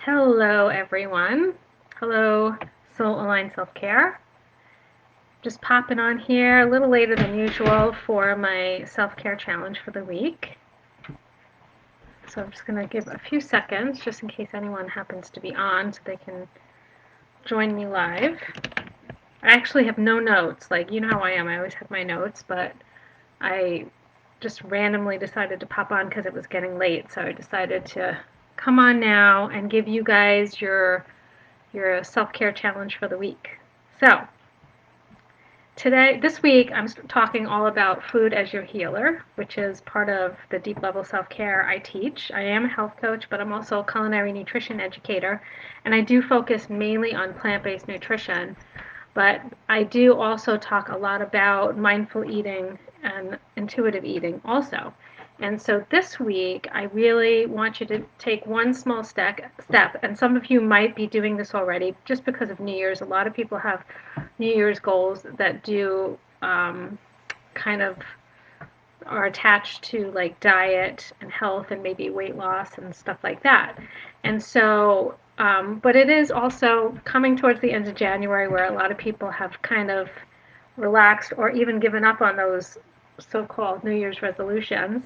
Hello, everyone. Hello, Soul Aligned Self Care. Just popping on here a little later than usual for my self care challenge for the week. So I'm just going to give a few seconds just in case anyone happens to be on so they can join me live. I actually have no notes. Like, you know how I am. I always have my notes, but I just randomly decided to pop on because it was getting late. So I decided to come on now and give you guys your self-care challenge for the week. So this week, I'm talking all about food as your healer, which is part of the deep level self-care I teach. I am a health coach, but I'm also a culinary nutrition educator, and I do focus mainly on plant-based nutrition. But I do also talk a lot about mindful eating and intuitive eating also. And so this week, I really want you to take one small step, and some of you might be doing this already just because of New Year's. A lot of people have New Year's goals that do kind of are attached to like diet and health and maybe weight loss and stuff like that. And so, but it is also coming towards the end of January where a lot of people have kind of relaxed or even given up on those so-called New Year's resolutions.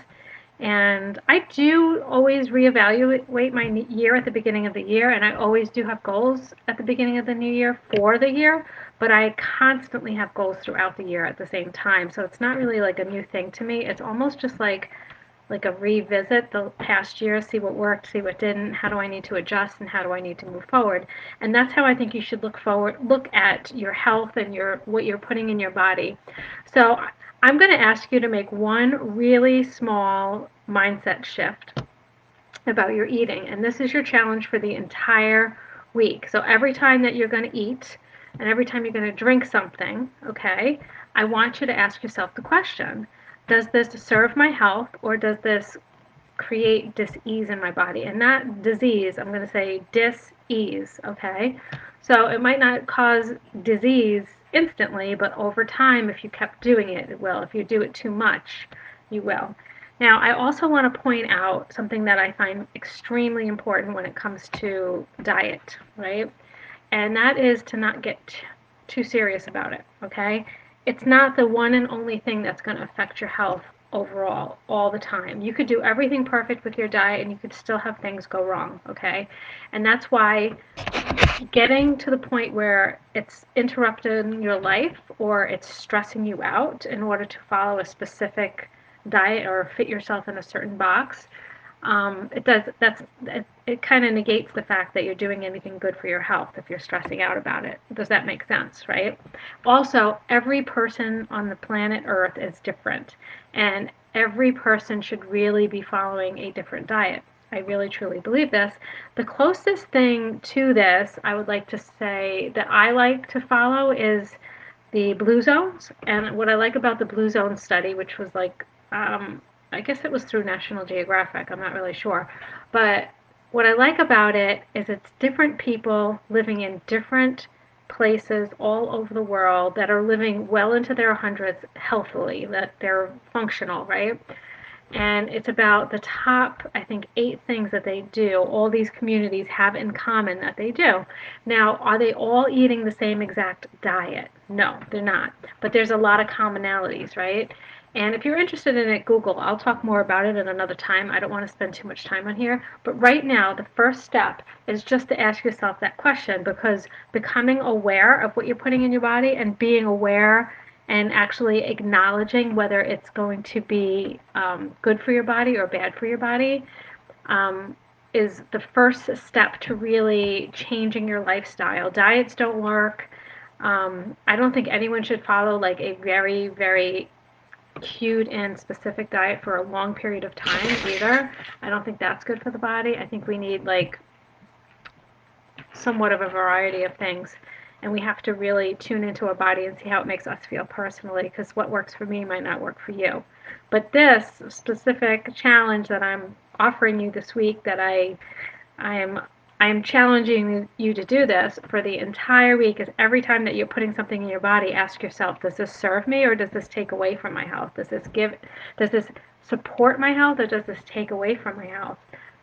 And I do always reevaluate my year at the beginning of the year, and I always do have goals at the beginning of the new year for the year, but I constantly have goals throughout the year at the same time. So it's not really like a new thing to me. It's almost just like a revisit the past year, see what worked, see what didn't, how do I need to adjust, and how do I need to move forward. And that's how I think you should look at your health and what you're putting in your body. So I'm going to ask you to make one really small mindset shift about your eating. And this is your challenge for the entire week. So every time that you're going to eat and every time you're going to drink something, okay, I want you to ask yourself the question, does this serve my health or does this create dis-ease in my body? And not disease, I'm going to say dis-ease, okay? So it might not cause disease instantly, but over time, if you kept doing it, it will. If you do it too much, you will. Now, I also want to point out something that I find extremely important when it comes to diet, right? And that is to not get too serious about it, okay? It's not the one and only thing that's going to affect your health overall all the time. You could do everything perfect with your diet and you could still have things go wrong, okay? And that's why getting to the point where it's interrupting your life or it's stressing you out in order to follow a specific diet or fit yourself in a certain box, it kind of negates the fact that you're doing anything good for your health if you're stressing out about it. Does that make sense, right? Also, every person on the planet Earth is different, and every person should really be following a different diet. I really truly believe this. The closest thing to this, I would like to say, that I like to follow is the Blue Zones. And what I like about the Blue Zone study, which was like, I guess it was through National Geographic, I'm not really sure. But what I like about it is it's different people living in different places all over the world that are living well into their hundreds healthily, that they're functional, right? And it's about the top, I think, 8 things that they do, all these communities have in common that they do. Now, are they all eating the same exact diet? No, they're not. But there's a lot of commonalities, right? And if you're interested in it, Google. I'll talk more about it at another time. I don't want to spend too much time on here. But right now, the first step is just to ask yourself that question, because becoming aware of what you're putting in your body and being aware and actually acknowledging whether it's going to be good for your body or bad for your body is the first step to really changing your lifestyle. Diets don't work. I don't think anyone should follow like a very, very cued and specific diet for a long period of time either. I don't think that's good for the body. I think we need like somewhat of a variety of things. And we have to really tune into our body and see how it makes us feel personally, because what works for me might not work for you. But this specific challenge that I'm offering you this week, that I am challenging you to do this for the entire week, is every time that you're putting something in your body, ask yourself, does this serve me or does this take away from my health? Does this support my health or does this take away from my health?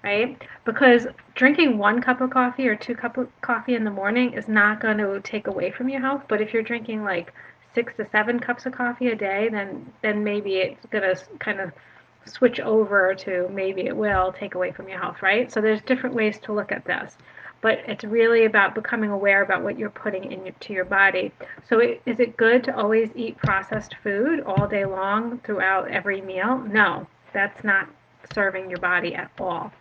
right? Because drinking 1 cup of coffee or 2 cups of coffee in the morning is not going to take away from your health. But if you're drinking like 6 to 7 cups of coffee a day, then maybe it's going to kind of switch over to maybe it will take away from your health, right? So there's different ways to look at this. But it's really about becoming aware about what you're putting into your body. So is it good to always eat processed food all day long throughout every meal? No, that's not serving your body at all.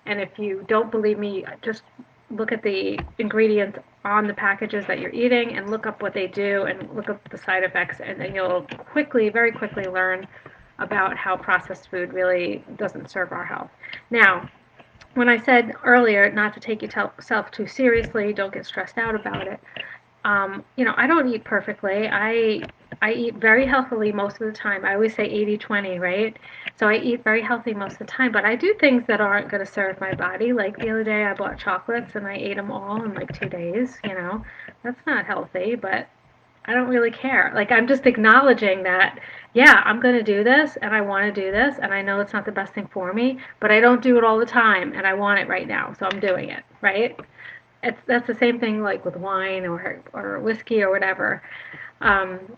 And if you don't believe me, just look at the ingredients on the packages that you're eating and look up what they do and look up the side effects, and then you'll quickly, very quickly learn about how processed food really doesn't serve our health. Now, when I said earlier not to take yourself too seriously, don't get stressed out about it. I don't eat perfectly. I eat very healthily most of the time. I always say 80-20, right? So I eat very healthy most of the time, but I do things that aren't going to serve my body. Like the other day, I bought chocolates and I ate them all in like 2 days. That's not healthy, but I don't really care. Like, I'm just acknowledging that, yeah, I'm going to do this and I want to do this and I know it's not the best thing for me, but I don't do it all the time and I want it right now, so I'm doing it, right? That's the same thing like with wine or whiskey or whatever.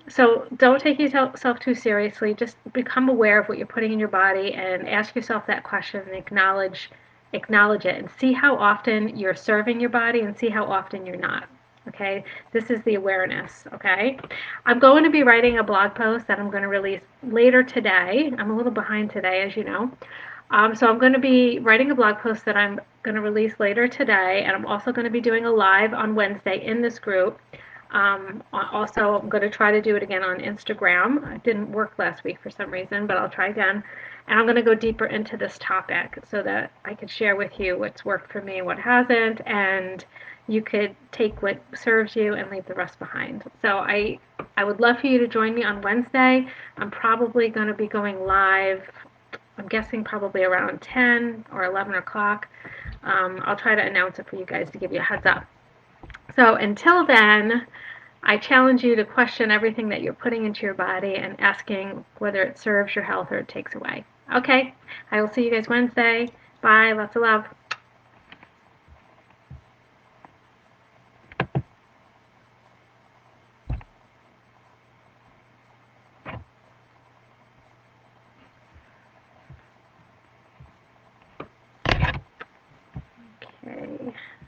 So don't take yourself too seriously. Just become aware of what you're putting in your body and ask yourself that question and acknowledge it and see how often you're serving your body and see how often you're not. Okay, this is the awareness. Okay, I'm going to be writing a blog post that I'm going to release later today. I'm a little behind today, as you know. So I'm going to be writing a blog post that I'm going to release later today, and I'm also going to be doing a live on Wednesday in this group. Also, I'm going to try to do it again on Instagram. It didn't work last week for some reason, but I'll try again. And I'm going to go deeper into this topic so that I can share with you what's worked for me, what hasn't, and you could take what serves you and leave the rest behind. So I would love for you to join me on Wednesday. I'm probably going to be going live. I'm guessing probably around 10 or 11 o'clock. I'll try to announce it for you guys to give you a heads up. So until then, I challenge you to question everything that you're putting into your body and asking whether it serves your health or it takes away. Okay, I will see you guys Wednesday. Bye. Lots of love.